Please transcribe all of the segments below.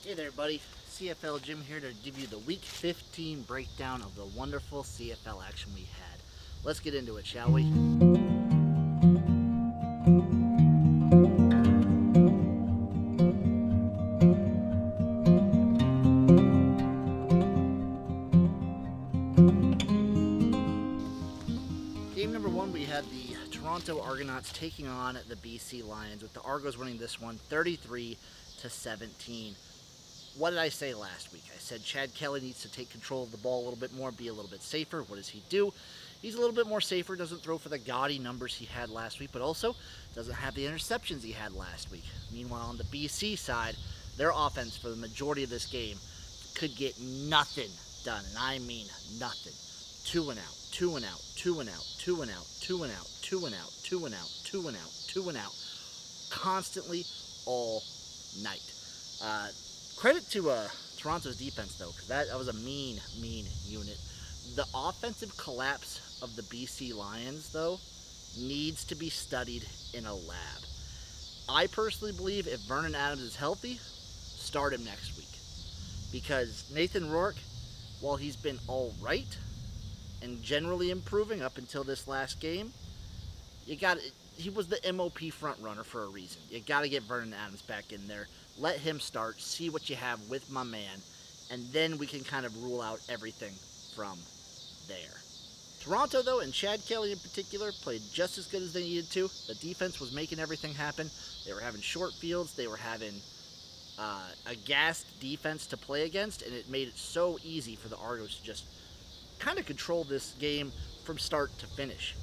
Hey there, buddy. CFL Jim here to give you the Week 15 breakdown of the wonderful CFL action we had. Let's get into it, shall we? Game number one, we had the Toronto Argonauts taking on the BC Lions, with the Argos winning this one 33-17. What did I say last week? I said Chad Kelly needs to take control of the ball a little bit more, be a little bit safer. What does he do? He's a little bit more safer, doesn't throw for the gaudy numbers he had last week, but also doesn't have the interceptions he had last week. Meanwhile, on the BC side, their offense for the majority of this game could get nothing done, and I mean nothing. 2 and out, 2 and out, 2 and out, 2 and out, 2 and out, 2 and out, 2 and out, 2 and out, 2 and out, constantly all night. Credit to Toronto's defense, though, because that was a mean unit. The offensive collapse of the BC Lions, though, needs to be studied in a lab. I personally believe if Vernon Adams is healthy, start him next week. Because Nathan Rourke, while he's been all right and generally improving up until this last game, he was the MOP front runner for a reason. You got to get Vernon Adams back in there. Let him start, see what you have with my man, and then we can kind of rule out everything from there. Toronto, though, and Chad Kelly in particular, played just as good as they needed to. The defense was making everything happen. They were having short fields. They were having a gassed defense to play against, and it made it so easy for the Argos to just kind of control this game from start to finish.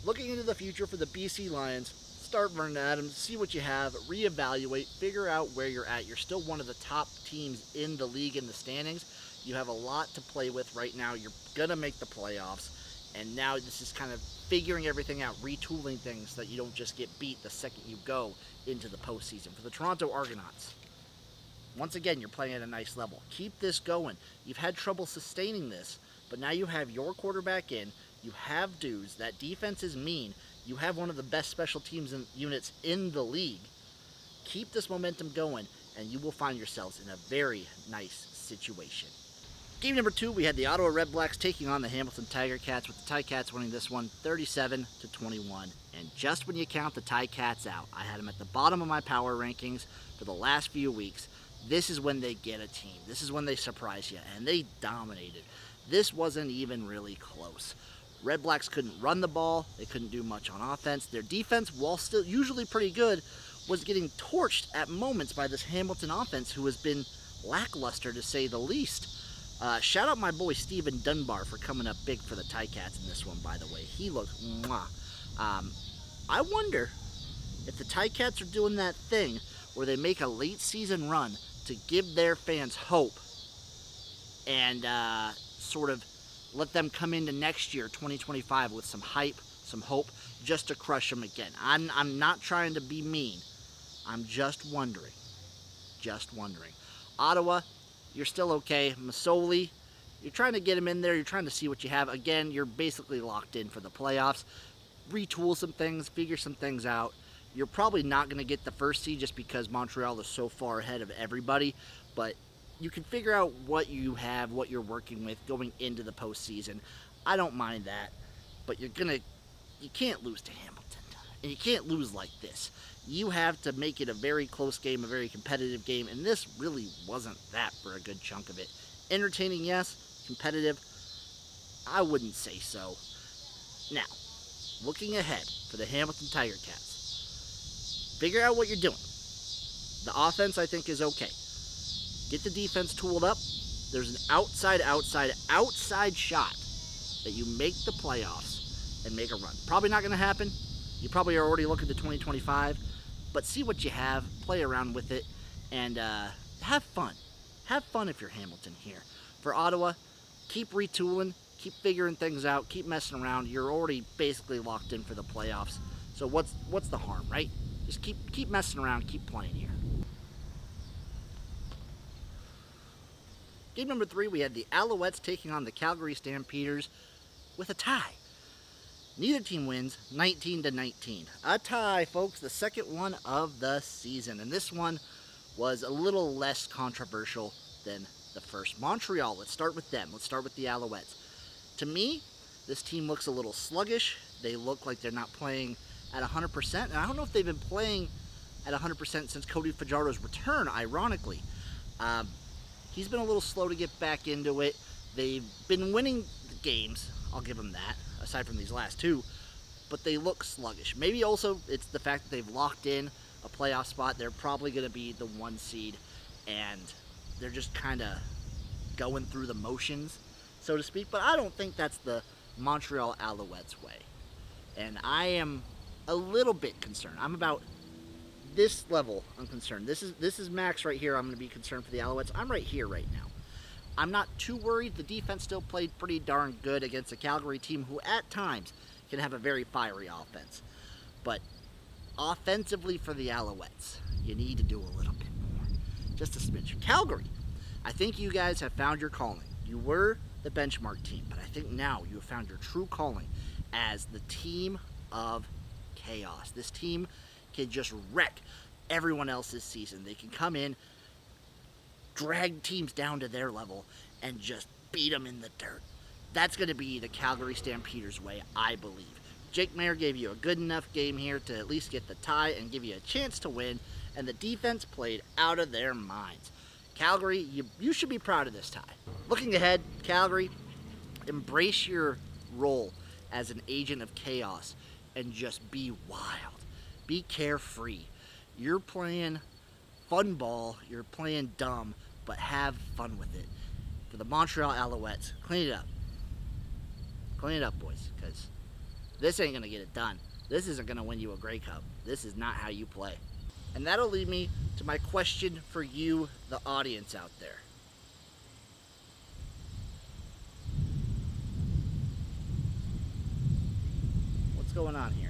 Looking into the future for the BC Lions, start Vernon Adams, see what you have, reevaluate, figure out where you're at. You're still one of the top teams in the league in the standings. You have a lot to play with right now. You're going to make the playoffs. And now this is kind of figuring everything out, retooling things so that you don't just get beat the second you go into the postseason. For the Toronto Argonauts, once again, you're playing at a nice level. Keep this going. You've had trouble sustaining this, but now you have your quarterback in. You have dudes. That defense is mean. You have one of the best special teams units in the league. Keep this momentum going, and you will find yourselves in a very nice situation. Game number two, we had the Ottawa Redblacks taking on the Hamilton Tiger Cats, with the Ticats winning this one 37-21. And just when you count the Ticats out, I had them at the bottom of my power rankings for the last few weeks. This is when they get a team. This is when they surprise you, and they dominated. This wasn't even really close. Redblacks couldn't run the ball. They couldn't do much on offense. Their defense, while still usually pretty good, was getting torched at moments by this Hamilton offense, who has been lackluster to say the least. Shout out my boy Steven Dunbar for coming up big for the Ticats in this one, by the way. He looked mwah. I wonder if the Ticats are doing that thing where they make a late season run to give their fans hope and sort of let them come into next year, 2025, with some hype, some hope, just to crush them again. I'm not trying to be mean. I'm just wondering. Just wondering. Ottawa, you're still okay. Masoli, you're trying to get him in there. You're trying to see what you have. Again, you're basically locked in for the playoffs. Retool some things, figure some things out. You're probably not going to get the first seed just because Montreal is so far ahead of everybody, but you can figure out what you have, what you're working with going into the postseason. I don't mind that, but you can't lose to Hamilton, and you can't lose like this. You have to make it a very close game, a very competitive game, and this really wasn't that for a good chunk of it. Entertaining, yes. Competitive, I wouldn't say so. Now, looking ahead for the Hamilton Tiger Cats, figure out what you're doing. The offense, I think, is okay. Get the defense tooled up. There's an outside shot that you make the playoffs and make a run. Probably not going to happen. You probably are already looking to 2025. But see what you have. Play around with it. And have fun. Have fun if you're Hamilton here. For Ottawa, keep retooling. Keep figuring things out. Keep messing around. You're already basically locked in for the playoffs. So what's the harm, right? Just keep messing around. Keep playing here. Game number three, we had the Alouettes taking on the Calgary Stampeders with a tie. Neither team wins, 19-19. A tie, folks, the second one of the season. And this one was a little less controversial than the first. Montreal, let's start with them. Let's start with the Alouettes. To me, this team looks a little sluggish. They look like they're not playing at 100%, and I don't know if they've been playing at 100% since Cody Fajardo's return, ironically. He's been a little slow to get back into it. They've been winning the games, I'll give them that, aside from these last two, but they look sluggish. Maybe also it's the fact that they've locked in a playoff spot. They're probably going to be the 1 seed, and they're just kind of going through the motions, so to speak. But I don't think that's the Montreal Alouettes way, and I am a little bit concerned. I'm about this level I'm concerned. This is max right here. I'm going to be concerned for the Alouettes. I'm right here right now. I'm not too worried. The defense still played pretty darn good against a Calgary team who at times can have a very fiery offense. But offensively for the Alouettes, you need to do a little bit more. Just a smidge. Calgary, I think you guys have found your calling. You were the benchmark team, but I think now you have found your true calling as the team of chaos. This team can just wreck everyone else's season. They can come in, drag teams down to their level, and just beat them in the dirt. That's going to be the Calgary Stampeders way, I believe. Jake Maier gave you a good enough game here to at least get the tie and give you a chance to win, and the defense played out of their minds. Calgary, you should be proud of this tie. Looking ahead, Calgary, embrace your role as an agent of chaos and just be wild. Be carefree. You're playing fun ball, you're playing dumb, but have fun with it. For the Montreal Alouettes, clean it up. Clean it up, boys, because this ain't going to get it done. This isn't going to win you a Grey Cup. This is not how you play. And that'll lead me to my question for you, the audience out there. What's going on here?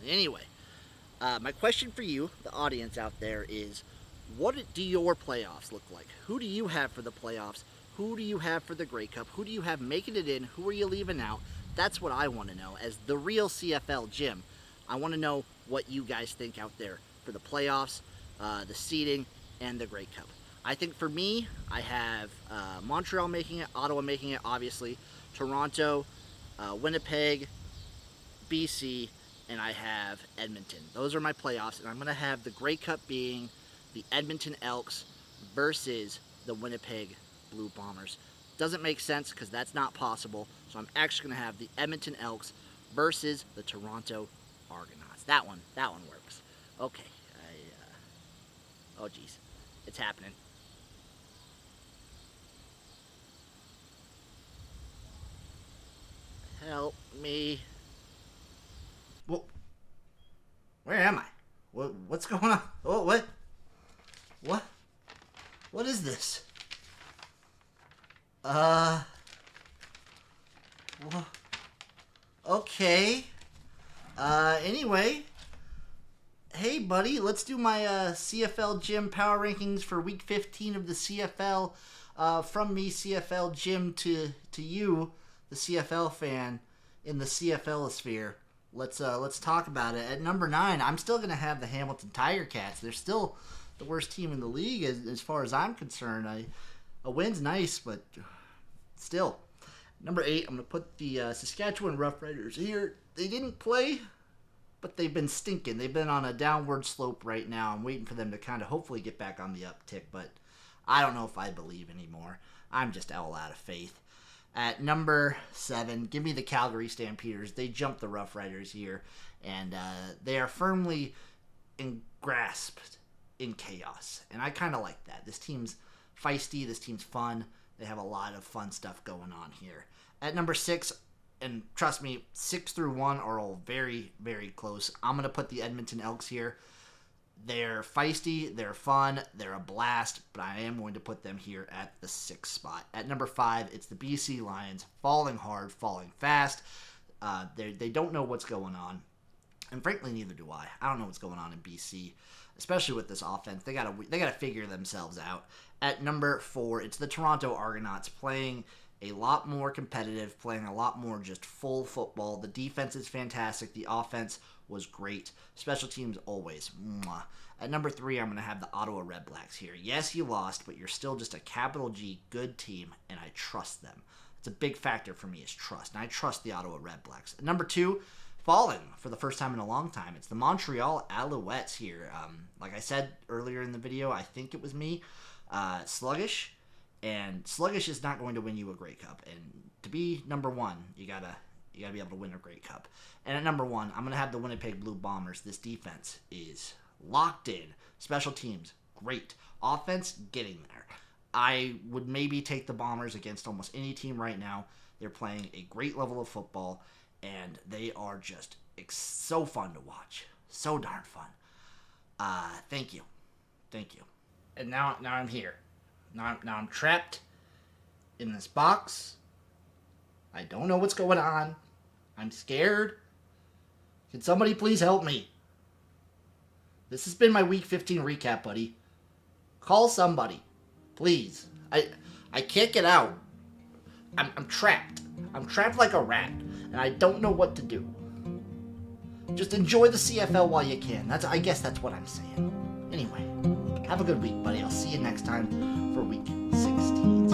Anyway, my question for you, the audience out there, is what do your playoffs look like? Who do you have for the playoffs? Who do you have for the Grey Cup? Who do you have making it in? Who are you leaving out? That's what I want to know. As the real CFL Jim, I want to know what you guys think out there for the playoffs, the seeding, and the Grey Cup. I think for me, I have Montreal making it, Ottawa making it, obviously, Toronto, Winnipeg, BC, and I have Edmonton. Those are my playoffs, and I'm going to have the Grey Cup being the Edmonton Elks versus the Winnipeg Blue Bombers. Doesn't make sense because that's not possible, so I'm actually going to have the Edmonton Elks versus the Toronto Argonauts. That one works. Okay. Oh, geez. It's happening. Help me. Well, where am I? What's going on? Oh, what? What is this? Okay. Anyway. Hey, buddy, let's do my CFL Jim Power Rankings for Week 15 of the CFL. From me, CFL Jim, to you, the CFL fan in the CFL sphere. Let's talk about it. At number 9, I'm still going to have the Hamilton Tiger Cats. They're still the worst team in the league as far as I'm concerned. A win's nice, but still. Number 8, I'm going to put the Saskatchewan Roughriders here. They didn't play, but they've been stinking. They've been on a downward slope right now. I'm waiting for them to kind of hopefully get back on the uptick, but I don't know if I believe anymore. I'm just all out of faith. At number 7, give me the Calgary Stampeders. They jumped the Roughriders here, and they are firmly grasped in chaos, and I kind of like that. This team's feisty. This team's fun. They have a lot of fun stuff going on here. At number 6, and trust me, 6 through 1 are all very, very close. I'm going to put the Edmonton Elks here. They're feisty, they're fun, they're a blast, but I am going to put them here at the 6th spot. At number 5, it's the BC Lions, falling hard, falling fast. They don't know what's going on, and frankly, neither do I. I don't know what's going on in BC, especially with this offense. They gotta figure themselves out. At number 4, it's the Toronto Argonauts playing a lot more competitive, playing a lot more just full football. The defense is fantastic. The offense was great. Special teams always. Mwah. At number 3, I'm going to have the Ottawa Redblacks here. Yes, you lost, but you're still just a capital G good team, and I trust them. It's a big factor for me is trust, and I trust the Ottawa Redblacks. At number 2, falling for the first time in a long time, it's the Montrealouettes here. Like I said earlier in the video, I think it was me, sluggish, and sluggish is not going to win you a Grey Cup. And to be number 1, you gotta be able to win a Grey Cup. And at number 1, I'm gonna have the Winnipeg Blue Bombers. This defense is locked in. Special teams, great. Offense, getting there. I would maybe take the Bombers against almost any team right now. They're playing a great level of football, and they are just so fun to watch. So darn fun. Thank you. And now I'm here. Now I'm trapped in this box. I don't know what's going on. I'm scared. Can somebody please help me? This has been my Week 15 recap, buddy. Call somebody. Please. I can't get out. I'm trapped. I'm trapped like a rat, and I don't know what to do. Just enjoy the CFL while you can. I guess that's what I'm saying. Anyway, have a good week, buddy. I'll see you next time for Week 16.